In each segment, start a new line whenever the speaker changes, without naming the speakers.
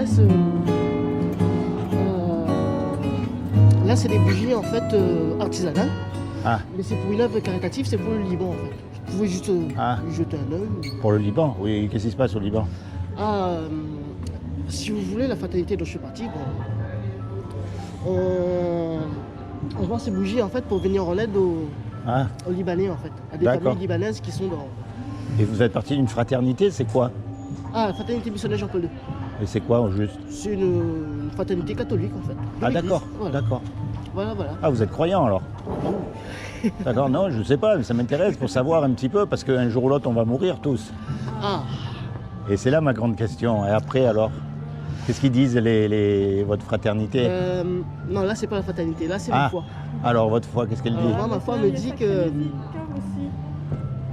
m'intéresse, là c'est des bougies en fait artisanales.
Ah,
Mais c'est pour une œuvre caritative, c'est pour le Liban en fait. Vous pouvez juste lui jeter un œil.
pour le Liban, oui. Qu'est-ce qui se passe au Liban?
Si vous voulez, la fatalité dont je suis parti, bon, on vend ces bougies en fait pour venir en aide aux Libanais en fait, à des familles libanaises qui sont dans...
Et vous êtes parti d'une fraternité, c'est quoi?
La fraternité missionnaire Jean-Paul II.
Et c'est quoi au juste?
C'est une fraternité catholique en fait.
Ah d'accord,
voilà.
d'accord.
Voilà.
Ah, vous êtes croyant alors? D'accord, non, je ne sais pas, mais ça m'intéresse pour savoir un petit peu, parce qu'un jour ou l'autre, on va mourir tous. Et c'est là ma grande question. Et après, alors, qu'est-ce qu'ils disent votre fraternité?
Non, là, c'est pas la fraternité, là, c'est la foi.
Alors, votre foi, qu'est-ce qu'elle dit?
Moi, ma foi me dit que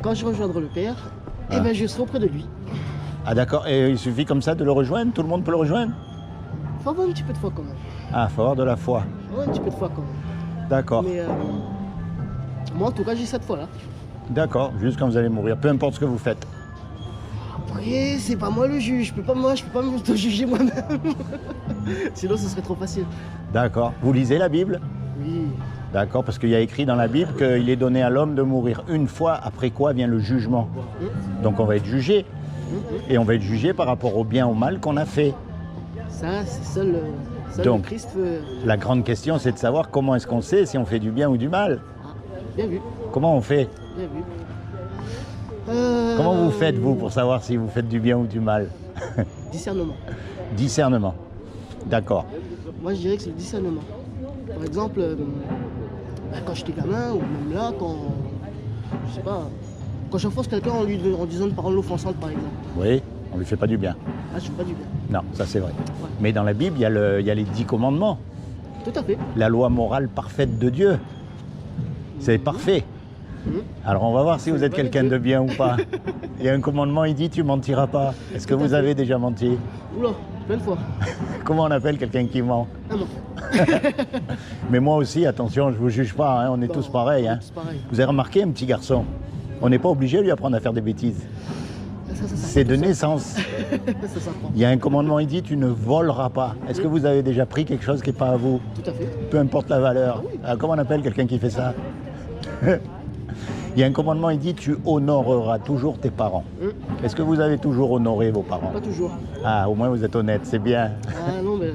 quand je rejoindrai le Père, eh ben, je serai auprès de lui.
Ah d'accord, et il suffit comme ça de le rejoindre? Tout le monde peut le rejoindre?
Faut avoir un petit peu de foi quand même.
Ah, faut avoir de la foi.
Ouais, un petit peu de foi quand même.
D'accord.
Mais moi, en tout cas, j'ai cette foi-là.
D'accord, juste quand vous allez mourir, peu importe ce que vous faites.
Après, c'est pas moi le juge, je peux pas me juger moi-même. Sinon, ce serait trop facile.
D'accord. Vous lisez la Bible?
Oui.
D'accord, parce qu'il y a écrit dans la Bible qu'il est donné à l'homme de mourir une fois, après quoi vient le jugement. Donc on va être jugé. Et on va être jugé par rapport au bien ou au mal qu'on a fait.
Ça, c'est seul
Donc,
le Christ peut...
La grande question, c'est de savoir comment est-ce qu'on sait si on fait du bien ou du mal.
Bien vu.
Comment on fait?
Bien vu.
Comment vous faites, vous, pour savoir si vous faites du bien ou du mal?
Discernement.
Discernement. D'accord.
Moi, je dirais que c'est le discernement. Par exemple, quand j'étais gamin, ou même là, je sais pas, quand j'enfonce quelqu'un en disant une parole offensante, par exemple.
Oui, on lui fait pas du bien.
Je fais pas du bien.
Non, ça c'est vrai.
Ouais.
Mais dans la Bible, il y a les 10 commandements.
Tout à fait.
La loi morale parfaite de Dieu. C'est parfait. Alors on va voir si vous êtes quelqu'un de bien ou pas. Il y a un commandement, il dit tu mentiras pas. Est-ce que vous avez déjà menti?
Oula, plein de fois.
Comment on appelle quelqu'un qui ment?
Non.
Mais moi aussi, attention, je vous juge pas, hein, on est tous pareils. Hein. Vous avez remarqué un petit garçon, on n'est pas obligé de lui apprendre à faire des bêtises. C'est de naissance. Il y a un commandement, il dit tu ne voleras pas. Est-ce que vous avez déjà pris quelque chose qui n'est pas à vous?
Tout à fait.
Peu importe la valeur. Alors, comment on appelle quelqu'un qui fait ça? Il y a un commandement, il dit tu honoreras toujours tes parents. Est-ce que vous avez toujours honoré vos parents?
Pas toujours.
Ah, au moins vous êtes honnête, c'est bien.
Non, mais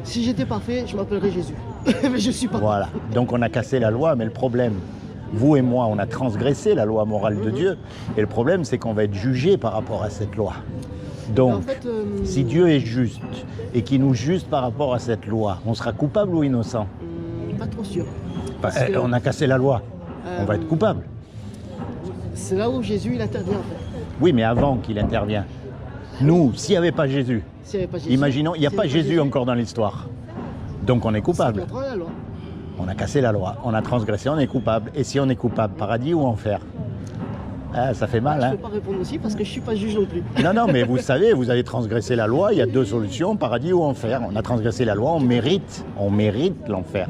si j'étais parfait, je m'appellerais Jésus. Mais je suis pas.
Voilà, donc on a cassé la loi, mais le problème, vous et moi, on a transgressé la loi morale de Dieu. Et le problème, c'est qu'on va être jugé par rapport à cette loi. Donc,
en fait,
si Dieu est juste et qu'il nous juge par rapport à cette loi, on sera coupable ou innocent?
Pas trop sûr.
On a cassé la loi, on va être coupable.
C'est là où Jésus, il intervient en fait.
Oui, mais avant qu'il intervienne. Nous, s'il n'y avait pas Jésus, imaginons, il n'y a pas Jésus encore dans l'histoire. Donc on est coupable.
La loi.
On a cassé la loi, on a transgressé, on est coupable. Et si on est coupable, paradis ou enfer? Ça fait mal,
Je
hein?
ne peux pas répondre aussi parce que je ne suis pas juge non plus.
Non, mais vous savez, vous avez transgressé la loi, il y a 2 solutions, paradis ou enfer. On a transgressé la loi, on mérite l'enfer.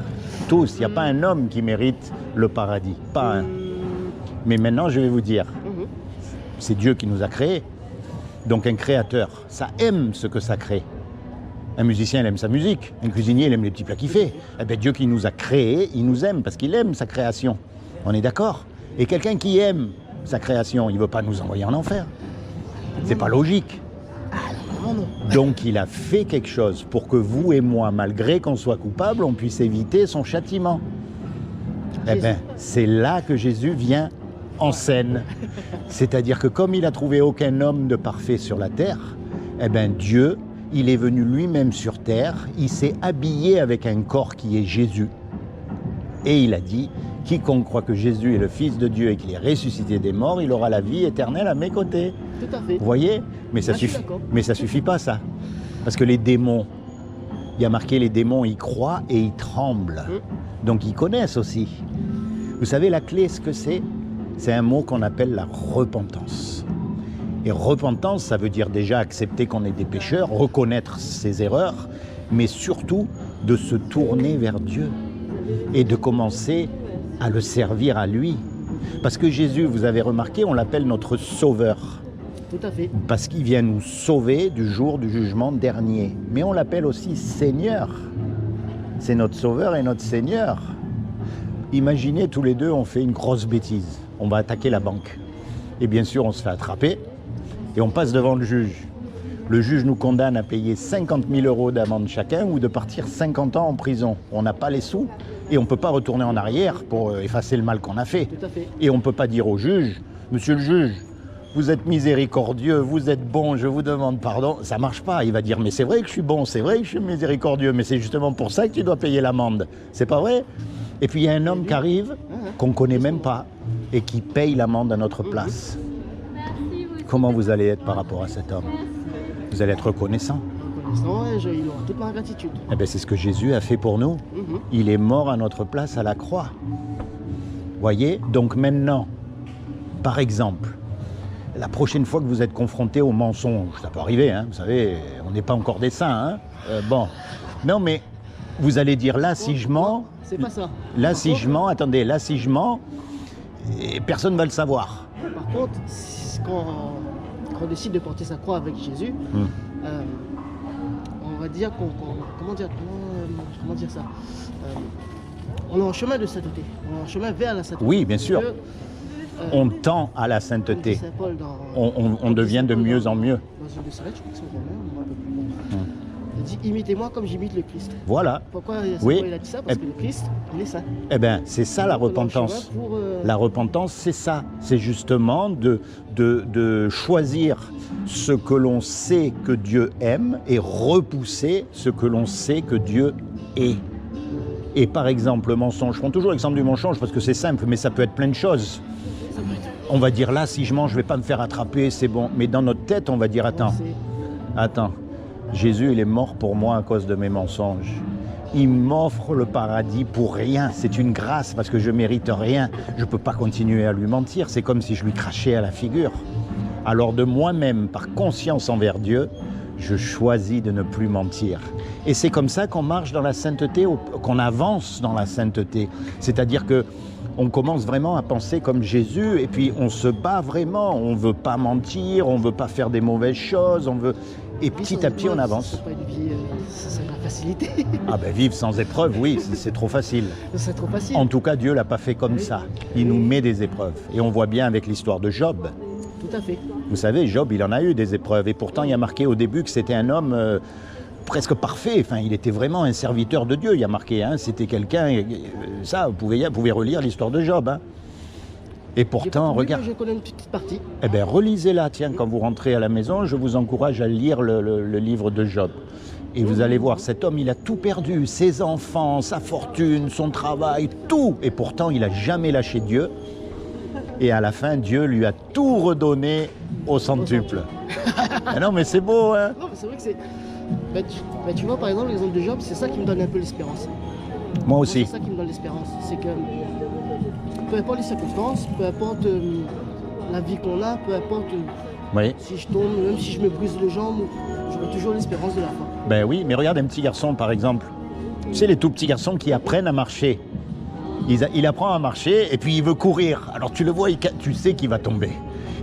Tous, il n'y a pas un homme qui mérite le paradis, pas un. Mais maintenant, je vais vous dire, c'est Dieu qui nous a créés. Donc un créateur, ça aime ce que ça crée. Un musicien, il aime sa musique. Un cuisinier, il aime les petits plats qu'il fait. Eh bien, Dieu qui nous a créés, il nous aime parce qu'il aime sa création. On est d'accord? Et quelqu'un qui aime sa création, il ne veut pas nous envoyer en enfer. C'est pas logique. Donc il a fait quelque chose pour que vous et moi, malgré qu'on soit coupable, on puisse éviter son châtiment. Eh bien, c'est là que Jésus vient en scène. C'est-à-dire que comme il n'a trouvé aucun homme de parfait sur la terre, eh bien Dieu, il est venu lui-même sur terre, il s'est habillé avec un corps qui est Jésus. Et il a dit, quiconque croit que Jésus est le Fils de Dieu et qu'il est ressuscité des morts, il aura la vie éternelle à mes côtés.
Tout à fait.
Vous voyez? Mais ça suffit pas, ça. Parce que les démons, il y a marqué les démons, ils croient et ils tremblent. Donc ils connaissent aussi. Vous savez, la clé, ce que c'est un mot qu'on appelle la repentance. Et repentance, ça veut dire déjà accepter qu'on est des pécheurs, reconnaître ses erreurs, mais surtout de se tourner vers Dieu et de commencer à le servir à lui. Parce que Jésus, vous avez remarqué, on l'appelle notre sauveur.
Tout à fait.
Parce qu'il vient nous sauver du jour du jugement dernier. Mais on l'appelle aussi Seigneur. C'est notre Sauveur et notre Seigneur. Imaginez, tous les deux, on fait une grosse bêtise. On va attaquer la banque. Et bien sûr, on se fait attraper et on passe devant le juge. Le juge nous condamne à payer 50 000 € d'amende chacun ou de partir 50 ans en prison. On n'a pas les sous et on ne peut pas retourner en arrière pour effacer le mal qu'on a fait.
Tout à fait.
Et on ne peut pas dire au juge, monsieur le juge, vous êtes miséricordieux, vous êtes bon, je vous demande pardon. Ça ne marche pas. Il va dire, mais c'est vrai que je suis bon, c'est vrai que je suis miséricordieux, mais c'est justement pour ça que tu dois payer l'amende. C'est pas vrai? Et puis il y a un homme qui arrive, qu'on ne connaît même pas, et qui paye l'amende à notre place. Comment vous allez être par rapport à cet homme? Vous allez être reconnaissant.
Reconnaissant, et il aura toute ma gratitude.
Eh bien, c'est ce que Jésus a fait pour nous. Il est mort à notre place à la croix. Voyez? Donc maintenant, par exemple, la prochaine fois que vous êtes confronté au mensonge, ça peut arriver, hein, vous savez, on n'est pas encore des saints. Hein, bon, non mais vous allez dire là si je mens,
c'est pas ça.
Là si je mens, attendez, là si je mens, et personne ne va le savoir.
Par contre, quand on décide de porter sa croix avec Jésus, on va dire comment dire ça, on est en chemin de sainteté, on est en chemin vers la sainteté.
Oui, bien sûr. On tend à la sainteté. On devient de mieux en mieux.
Dans une de ses lettres, je crois que c'est au Romain, il dit imitez-moi comme j'imite le Christ.
Voilà.
Pourquoi il a dit ça? Parce que le Christ, il est saint.
Eh bien, c'est ça la repentance. La repentance, c'est ça. C'est justement de choisir ce que l'on sait que Dieu aime et repousser ce que l'on sait que Dieu est. Et par exemple, le mensonge, je prends toujours l'exemple du mensonge parce que c'est simple, mais ça peut être plein de choses. On va dire là, si je mange, je ne vais pas me faire attraper, c'est bon. Mais dans notre tête, on va dire, attends, Jésus, il est mort pour moi à cause de mes mensonges. Il m'offre le paradis pour rien. C'est une grâce parce que je ne mérite rien. Je ne peux pas continuer à lui mentir. C'est comme si je lui crachais à la figure. Alors de moi-même, par conscience envers Dieu, je choisis de ne plus mentir. Et c'est comme ça qu'on marche dans la sainteté, qu'on avance dans la sainteté. C'est-à-dire que on commence vraiment à penser comme Jésus et puis on se bat vraiment. On ne veut pas mentir, on ne veut pas faire des mauvaises choses, et petit à petit on avance.
C'est pas une vie, c'est de la facilité.
Ah ben vivre sans épreuve, oui, c'est trop facile.
C'est trop facile.
En tout cas, Dieu l'a pas fait comme ça. Il nous met des épreuves. Et on voit bien avec l'histoire de Job.
Tout à fait.
Vous savez, Job, il en a eu des épreuves. Et pourtant, il y a marqué au début que c'était un homme presque parfait. Enfin, il était vraiment un serviteur de Dieu. Il y a marqué, hein, c'était quelqu'un... Ça, vous pouvez relire l'histoire de Job. Hein. Et pourtant, regarde...
Je connais une petite partie.
Eh bien, relisez-la, tiens, quand vous rentrez à la maison, je vous encourage à lire le livre de Job. Et vous allez voir, cet homme, il a tout perdu. Ses enfants, sa fortune, son travail, tout. Et pourtant, il n'a jamais lâché Dieu. Et à la fin, Dieu lui a tout redonné au centuple. Ah non, mais c'est beau, hein?
Non, mais c'est vrai que c'est... tu vois, par exemple, l'exemple de Job, c'est ça qui me donne un peu l'espérance.
Moi aussi.
C'est ça qui me donne l'espérance. C'est que peu importe les circonstances, peu importe la vie qu'on a, peu importe si je tombe, même si je me brise les jambes, j'aurai toujours l'espérance de la fin.
Ben oui, mais regarde un petit garçon, par exemple. Tu sais, les tout petits garçons qui apprennent à marcher. Il apprend à marcher et puis il veut courir. Alors tu le vois, tu sais qu'il va tomber.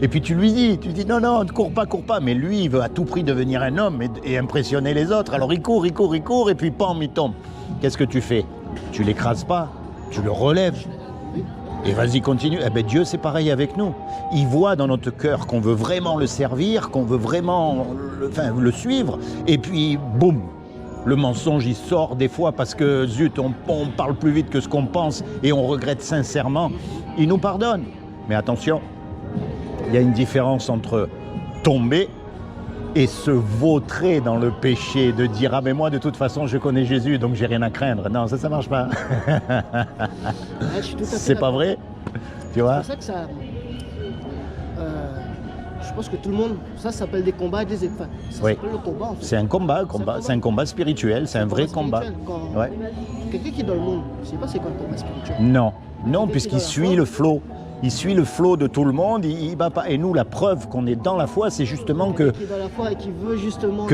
Et puis tu dis non, ne cours pas. Mais lui, il veut à tout prix devenir un homme et impressionner les autres. Alors il court, et puis pam, il tombe. Qu'est-ce que tu fais? Tu l'écrases pas, tu le relèves. Et vas-y, continue. Eh bien, Dieu, c'est pareil avec nous. Il voit dans notre cœur qu'on veut vraiment le servir, qu'on veut vraiment le suivre. Et puis, boum, le mensonge, il sort des fois parce que, zut, on parle plus vite que ce qu'on pense et on regrette sincèrement. Il nous pardonne. Mais attention, il y a une différence entre tomber et se vautrer dans le péché, de dire « Ah mais moi, de toute façon, je connais Jésus, donc j'ai rien à craindre. » Non, ça marche pas. C'est pas vrai, tu vois.
C'est pour ça que ça... je pense que tout le monde... Ça s'appelle des combats et des épreuves. Ça s'appelle le combat, en fait.
C'est un combat. C'est un combat spirituel, c'est un vrai combat.
Quelqu'un qui est dans le monde, je ne sais pas c'est quoi le combat spirituel.
Non, puisqu'il suit le flot. Il suit le flot de tout le monde, il va pas. Et nous, la preuve qu'on est dans la foi, c'est justement que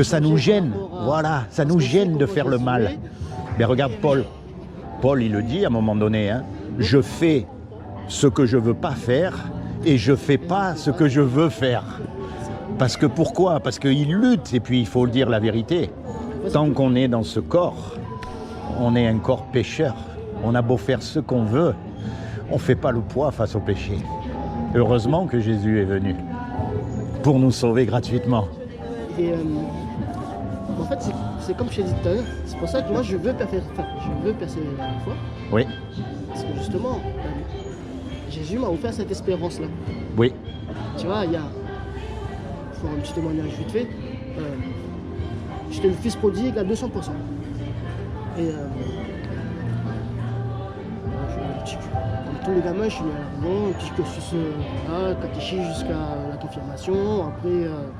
ça nous gêne. Voilà, ça nous gêne de faire le mal. Mais regarde Paul. Paul, il le dit à un moment donné, hein, je fais ce que je veux pas faire et je fais pas ce que je veux faire. Parce que pourquoi? Parce qu'ils luttent, et puis il faut dire la vérité. Tant qu'on est dans ce corps, on est un corps pécheur. On a beau faire ce qu'on veut, on ne fait pas le poids face au péché. Heureusement que Jésus est venu pour nous sauver gratuitement.
Et en fait, c'est comme je t'ai dit tout à l'heure, c'est pour ça que moi je veux persévérer à la foi.
Oui,
Parce que justement, Jésus m'a offert cette espérance-là.
oui,
Tu vois, il y a, pour un petit témoignage vite fait, j'étais le fils prodigue à 200%. Et comme tous les gamins, je suis allé à la maison, petit cursus catéchisme jusqu'à la confirmation.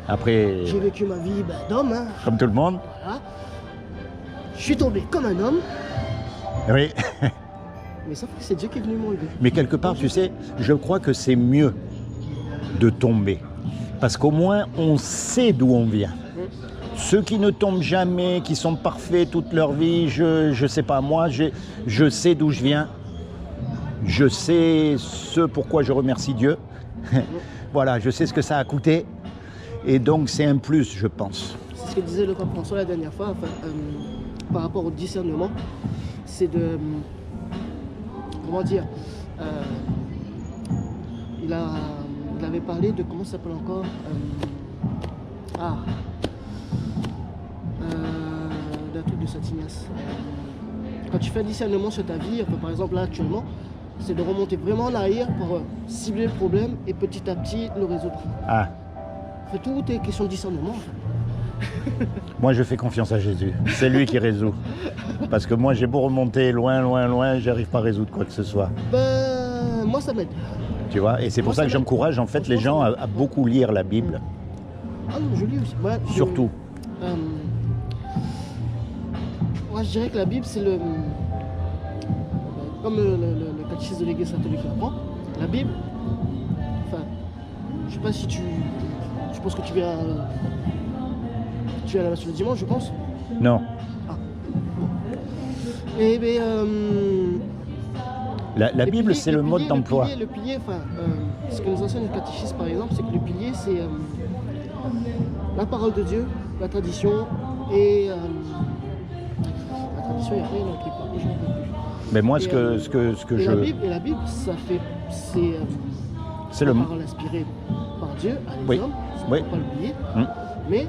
après,
J'ai vécu ma vie d'homme. Hein,
comme tout le monde.
voilà. Je suis tombé comme un homme,
Oui,
mais sauf que c'est Dieu qui est venu m'enlever.
mais quelque part, tu sais, je crois que c'est mieux de tomber. Parce qu'au moins, on sait d'où on vient. Ceux qui ne tombent jamais, qui sont parfaits toute leur vie, je sais pas, moi, je sais d'où je viens. Je sais ce pourquoi je remercie Dieu. Voilà, je sais ce que ça a coûté. Et donc, c'est un plus, je pense.
C'est ce que disait le pape François la dernière fois, par rapport au discernement. C'est de... comment dire il avait parlé de... comment ça s'appelle encore d'un truc de Saint-Ignace. Quand tu fais un discernement sur ta vie, par exemple là actuellement, c'est de remonter vraiment en arrière pour cibler le problème et petit à petit le résoudre.
Ah,
En fait, tout est question de discernement. En fait.
moi, je fais confiance à Jésus. C'est lui qui résout. Parce que moi, j'ai beau remonter loin, loin, loin, j'arrive pas à résoudre quoi que ce soit.
Ben, moi ça m'aide.
Tu vois, et c'est pour ça que j'encourage en fait les gens à beaucoup lire la Bible.
Ah non, je lis aussi.
Surtout.
Moi, je dirais que la Bible, c'est le... Comme le catéchisme de l'Église catholique l'apprend, la Bible, enfin, je sais pas si tu... Je pense que tu viens à la messe le dimanche, je pense.
Non.
Ah. Et bien...
La Bible, c'est le mode d'emploi.
Le pilier, ce que nous enseigne le catéchisme, par exemple, c'est que le pilier, c'est la parole de Dieu, la tradition et... la tradition, il y a rien dans le truc, je ne peux plus.
Mais moi, ce que je...
La Bible, ça fait... C'est
le
la parole inspirée par Dieu à les
Oui.
hommes, ça ne
Oui.
faut pas l'oublier.
Hmm.
Mais,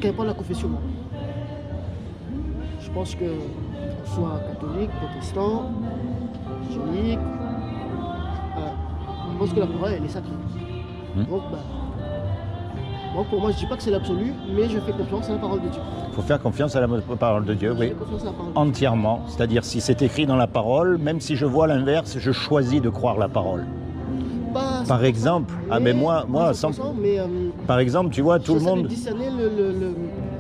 qu'importe la confession, je pense que qu'on soit catholique, protestant, évangélique, je pense que la parole, elle est sacrée. Donc, moi, pour moi, je ne dis pas que c'est l'absolu, mais je fais confiance à la parole de Dieu.
Il faut faire confiance à la parole de Dieu,
Je
oui.
fais confiance à la parole de Dieu.
Entièrement. C'est-à-dire, si c'est écrit dans la parole, même si je vois l'inverse, je choisis de croire la parole.
Pas
Par
100%,
exemple, mais moi,
pas
sans-
100%, mais,
par exemple, tu vois, tout le
j'essaie de
monde...
discerner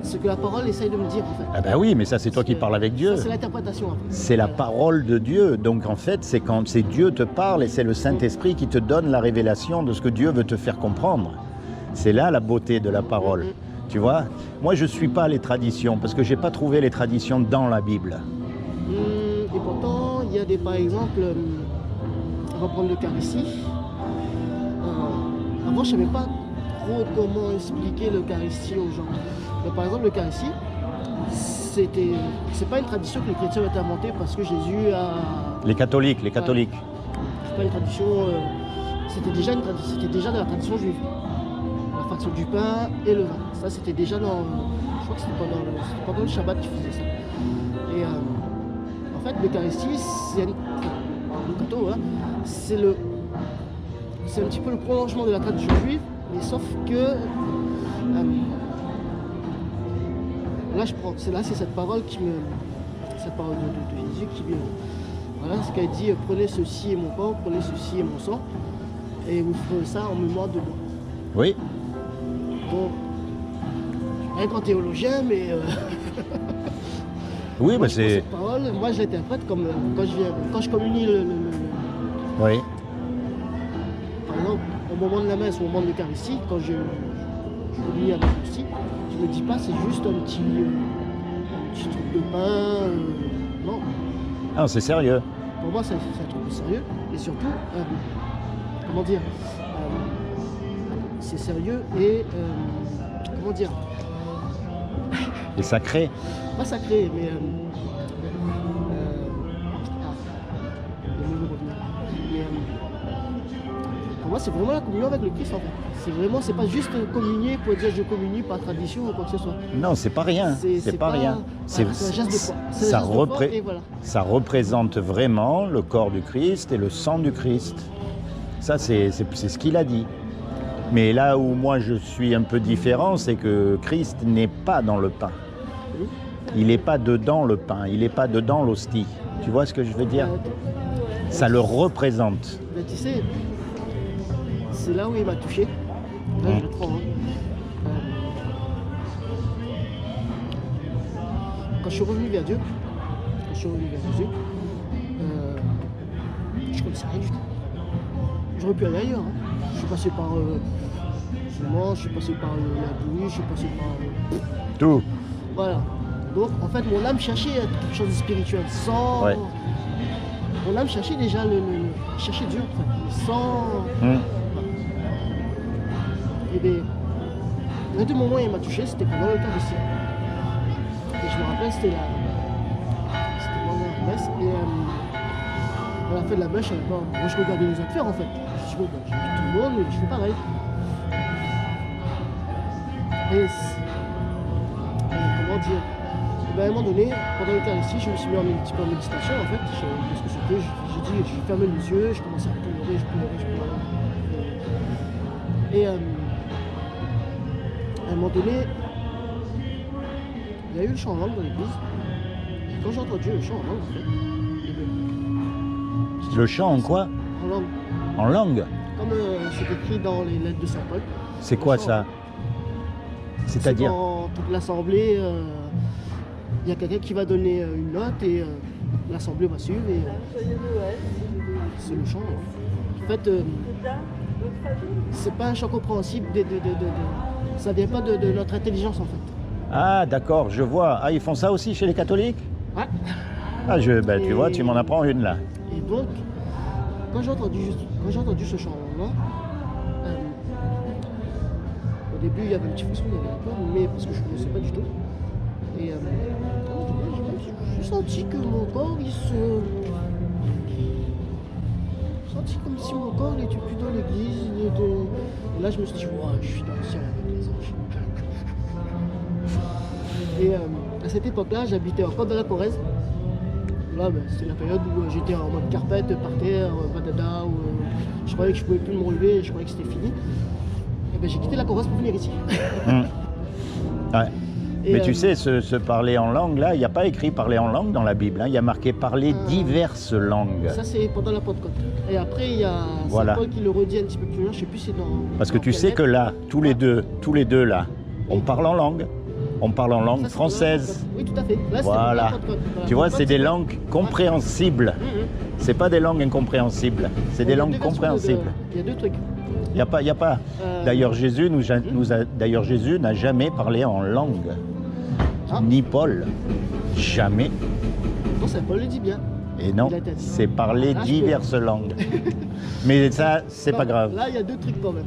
ce que la parole essaye de me dire, en fait.
Ah ben oui, mais ça, c'est toi qui parles avec Dieu.
Ça, c'est l'interprétation. Après.
C'est la parole de Dieu. Donc en fait, c'est quand c'est Dieu te parle et c'est le Saint-Esprit qui te donne la révélation de ce que Dieu veut te faire comprendre. C'est là la beauté de la parole. Tu vois, moi je ne suis pas les traditions parce que je n'ai pas trouvé les traditions dans la Bible.
Et pourtant, il y a des, par exemple, on va prendre l'Eucharistie. Avant, je ne savais pas trop comment expliquer l'Eucharistie aux gens. Mais par exemple, l'Eucharistie, c'est pas une tradition que les chrétiens ont inventée parce que Jésus a...
Les catholiques.
C'est pas une tradition... c'était déjà dans la tradition juive. La fraction du pain et le vin. Ça, c'était déjà dans... Je crois que c'était pendant le Shabbat qu'ils faisaient ça. Et en fait, l'Eucharistie, c'est un petit peu le prolongement de la tradition juive, mais sauf que là, c'est cette parole cette parole de Jésus qui voilà, ce qu'elle dit, prenez ceci est mon corps, prenez ceci est mon sang, et vous ferez ça en mémoire de moi.
Oui.
Bon, je suis pas un grand théologien, mais
Oui,
moi,
mais c'est...
cette parole, moi je l'interprète comme quand je communie
Oui.
par exemple, au moment de la messe, au moment de l'Eucharistie, quand je communie avec l'hostie, je me dis pas c'est juste un petit truc de pain, non.
Ah, c'est sérieux.
Pour moi, c'est un truc de sérieux, et surtout, comment dire, c'est sérieux et comment dire,
Et sacré.
pas sacré, mais le mot me revient. Mais, pour moi, c'est vraiment la communion avec le Christ en fait. C'est pas juste communier pour dire je communie par tradition ou quoi que ce soit.
Non, c'est pas rien. C'est pas rien.
C'est un geste de foi. C'est
ça,
un geste de foi et voilà.
ça représente vraiment le corps du Christ et le sang du Christ. Ça, c'est ce qu'il a dit. Mais là où moi je suis un peu différent, c'est que Christ n'est pas dans le pain. Il n'est pas dedans le pain, il n'est pas dedans l'hostie. Tu vois ce que je veux dire? Ça le représente.
Mais tu sais, c'est là où il m'a touché. Là, je le prends. Quand je suis revenu vers Dieu, Jésus, je connaissais rien du tout. J'aurais pu aller ailleurs. Je suis passé par musulman, je suis passé par l'hindouisme, je suis passé par...
Tout.
Voilà. Donc, en fait, mon âme cherchait quelque chose de spirituel, sans...
Ouais.
Mon âme cherchait déjà cherchait Dieu, en fait, sans... Et bien, l'un des moments où il m'a touché, c'était pendant le temps de ciel. Et je me rappelle, c'était pendant la messe, et à la fin de la messe, moi je regardais les autres faire, en fait. Je regardais tout le monde, je fais pareil. Et comment dire, à un moment donné, pendant l'Eucharistie, je me suis mis un petit peu en méditation en fait. Parce que c'était, j'ai dit, je fermais les yeux, je commençais à pleurer, je pleurais. Et à un moment donné, il y a eu le chant en langue dans l'église. Et quand j'ai entendu le chant en langue, en fait,
Le chant en quoi?
en langue,
En langue?
comme c'est écrit dans les lettres de Saint Paul.
C'est quoi ça? C'est-à-dire?
Dans toute l'assemblée, il y a quelqu'un qui va donner une note et l'assemblée va suivre et c'est le chant. En fait, c'est pas un chant compréhensible, ça vient pas de notre intelligence en fait.
Ah d'accord, je vois. Ah, ils font ça aussi chez les catholiques?
Ouais.
Ah, tu vois, tu m'en apprends une là.
Et donc, quand j'ai entendu ce chant-là, au début il y avait un petit frisson, il y avait un peu, mais parce que je ne connaissais pas du tout. Et j'ai senti que mon corps, il se... J'ai senti comme si mon corps n'était plus dans l'église. Et là, je me suis dit, wow, je suis dans le ciel avec les anges. Et à cette époque-là, j'habitais encore dans la Corrèze. Là, c'était la période où j'étais en mode carpette, par terre, badada, où je croyais que je ne pouvais plus me relever, je croyais que c'était fini. Et ben, j'ai quitté la Corrèze pour venir ici.
Ouais.
Et,
mais tu sais, ce parler en langue, là, il n'y a pas écrit parler en langue dans la Bible. Hein. Il y a marqué parler diverses langues.
Ça, c'est pendant la Pentecôte. Et après, il y a
Voilà.
Saint Paul qui le redit un petit peu plus loin. Je ne sais plus si c'est dans...
Parce que
dans
tu
quelle
sais que
lettre.
là, tous les deux là, on parle en langue. On parle en langue
Ça, c'est
française.
pendant la Pentecôte. Oui, tout à fait. Là, c'était pendant
Voilà.
la Pentecôte. Dans la
Tu vois,
Pentecôte,
c'est des
c'était-
langues compréhensibles. C'est pas des langues incompréhensibles. C'est des
Il y a
langues
deux versions
compréhensibles.
Il y a deux trucs.
Il y a pas. D'ailleurs, Jésus Jésus n'a jamais parlé en langue.
Ah.
Ni Paul. Jamais.
Non, Saint Paul le dit bien.
Et non,
Il a dit.
c'est parler
Ah, je
diverses langues. Mais ça, c'est
Non,
pas grave.
Là, il y a deux trucs quand même.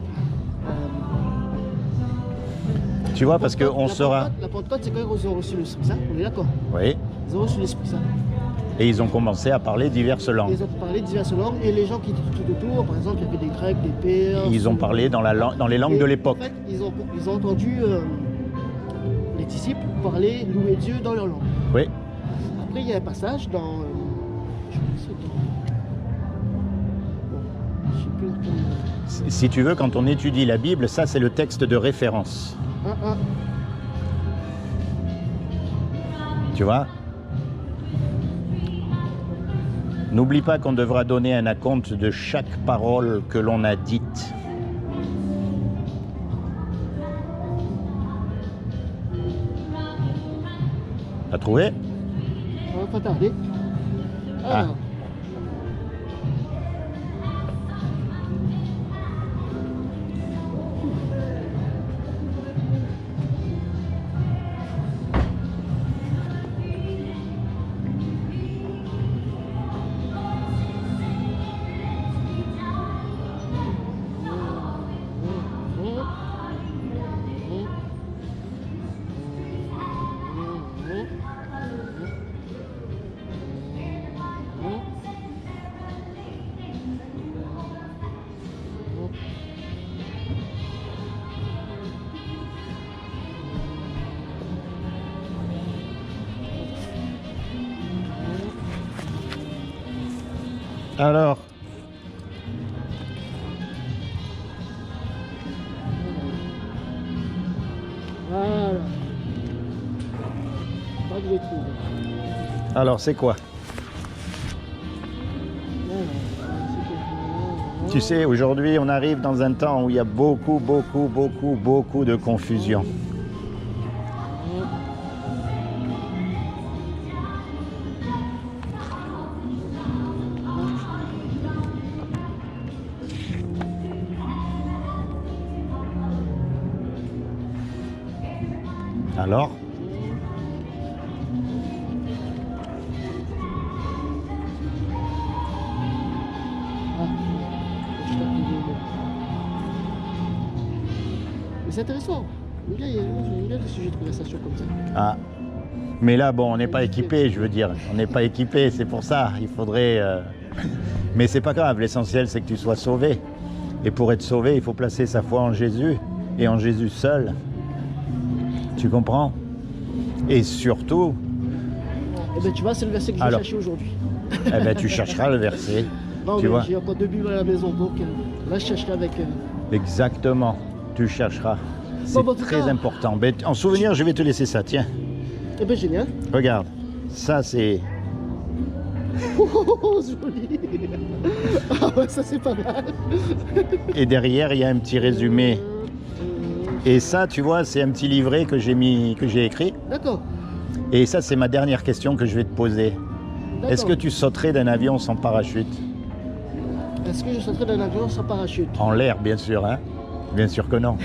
Tu vois, parce qu'on saura.
La Pentecôte, c'est quand ils ont reçu l'Esprit Saint. On est d'accord.
Oui.
Ils ont reçu l'Esprit Saint.
Et ils ont commencé à parler diverses langues.
Ils ont parlé diverses langues et les gens qui étaient tout autour, par exemple, il y avait des Grecs, des Perses.
Ils ont parlé dans les langues de l'époque.
En fait, ils ont entendu les disciples parler, louer Dieu dans leur langue.
Oui.
Après, il y a un passage dans... je crois que c'est dans... Bon, je sais plus dans quel...
Si tu veux, quand on étudie la Bible, ça c'est le texte de référence. Tu vois? N'oublie pas qu'on devra donner un acompte de chaque parole que l'on a dite. T'as trouvé?
Ça va pas tarder.
Ah.
Alors,
Alors,
Voilà. Pas que je trouve.
alors c'est quoi?
Voilà.
Tu sais, aujourd'hui, on arrive dans un temps où il y a beaucoup de confusion. Alors,
Mais c'est intéressant. J'aime bien le sujet de conversation comme ça.
ah, mais là, bon, on n'est pas équipé, je veux dire. On n'est pas équipé, c'est pour ça. Il faudrait... Mais c'est pas grave, l'essentiel, c'est que tu sois sauvé. Et pour être sauvé, il faut placer sa foi en Jésus, et en Jésus seul. Tu comprends? Et surtout,
Eh ben, tu vois, c'est le verset que je vais
Alors.
chercher aujourd'hui.
eh ben, tu chercheras le verset.
Non,
Tu
mais
vois?
j'ai encore 2 Bibles à la maison, donc là, je chercherai avec...
Exactement, tu chercheras. C'est
Bon, bah, en tout
très
cas-
important. Ben, en souvenir, je vais te laisser ça, tiens.
Eh ben, génial.
Regarde, ça c'est...
Oh, joli. Ah ouais, ça, c'est pas mal.
Et derrière, il y a un petit résumé. Et ça, tu vois, c'est un petit livret que j'ai écrit.
D'accord.
Et ça, c'est ma dernière question que je vais te poser. Est-ce que
D'accord.
tu sauterais d'un avion sans parachute?
Est-ce que je sauterai d'un avion sans parachute?
En l'air, bien sûr, hein? Bien sûr que non.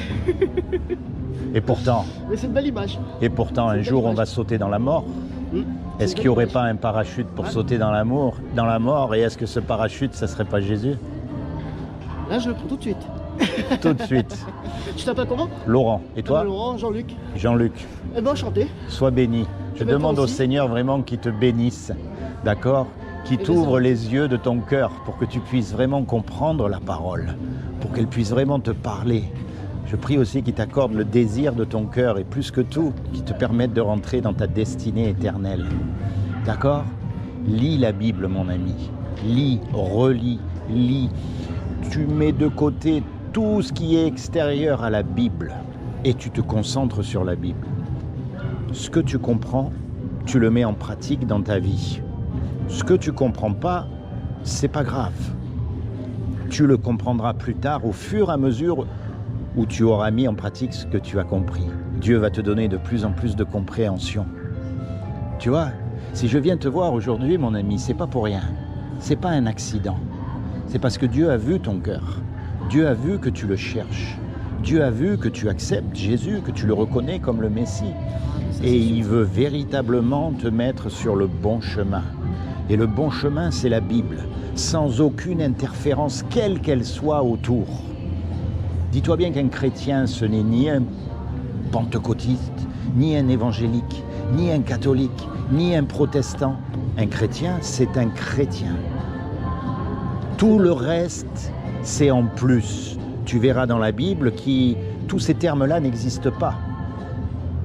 Et pourtant,
Mais c'est une belle image.
un jour, on va sauter dans la mort. Est-ce qu'il n'y aurait pas un parachute pour
Ouais.
sauter dans la mort? Et est-ce que ce parachute, ça serait pas Jésus?
Là, je le prends tout de suite.
Tout de suite.
Tu t'appelles comment?
Laurent, et toi?
Laurent, Jean-Luc.
Jean-Luc,
Eh ben, enchanté.
sois béni. Je
Eh ben, toi
demande au
aussi.
Seigneur vraiment qu'il te bénisse, d'accord? Qu'il
ben,
t'ouvre
ça-
les yeux de ton cœur pour que tu puisses vraiment comprendre la parole, pour qu'elle puisse vraiment te parler. Je prie aussi qu'il t'accorde le désir de ton cœur et plus que tout, qu'il te permette de rentrer dans ta destinée éternelle. D'accord? Lis la Bible, mon ami. Lis, relis, lis. Tu mets de côté tout ce qui est extérieur à la Bible et tu te concentres sur la Bible. Ce que tu comprends, tu le mets en pratique dans ta vie. Ce que tu comprends pas, c'est pas grave. Tu le comprendras plus tard au fur et à mesure où tu auras mis en pratique ce que tu as compris. Dieu va te donner de plus en plus de compréhension. Tu vois, si je viens te voir aujourd'hui, mon ami, c'est pas pour rien. C'est pas un accident. C'est parce que Dieu a vu ton cœur. Dieu a vu que tu le cherches. Dieu a vu que tu acceptes Jésus, que tu le reconnais comme le Messie. Et il veut véritablement te mettre sur le bon chemin. Et le bon chemin, c'est la Bible, sans aucune interférence, quelle qu'elle soit autour. Dis-toi bien qu'un chrétien, ce n'est ni un pentecôtiste, ni un évangélique, ni un catholique, ni un protestant. Un chrétien, c'est un chrétien. Tout le reste, c'est en plus. Tu verras dans la Bible que tous ces termes-là n'existent pas.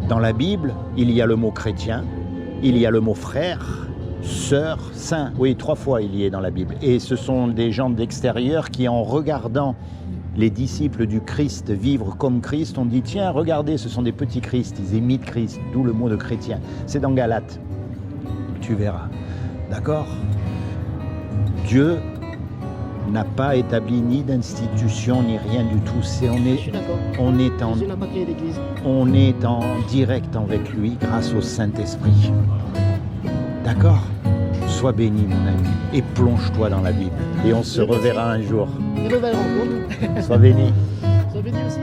Dans la Bible, il y a le mot chrétien, il y a le mot frère, sœur, saint. Oui, 3 fois il y est dans la Bible. Et ce sont des gens d'extérieur qui, en regardant les disciples du Christ vivre comme Christ, ont dit, tiens, regardez, ce sont des petits Christ, ils imitent Christ, d'où le mot de chrétien. C'est dans Galates. Tu verras. D'accord? Dieu n'a pas établi ni d'institution, ni rien du tout.
Je suis d'accord. Jésus n'a pas créé d'église.
On est en direct avec lui grâce au Saint-Esprit. D'accord? Sois béni, mon ami, et plonge-toi dans la Bible. Et on se reverra un jour.
Une nouvelle rencontre.
Sois béni.
Sois béni aussi.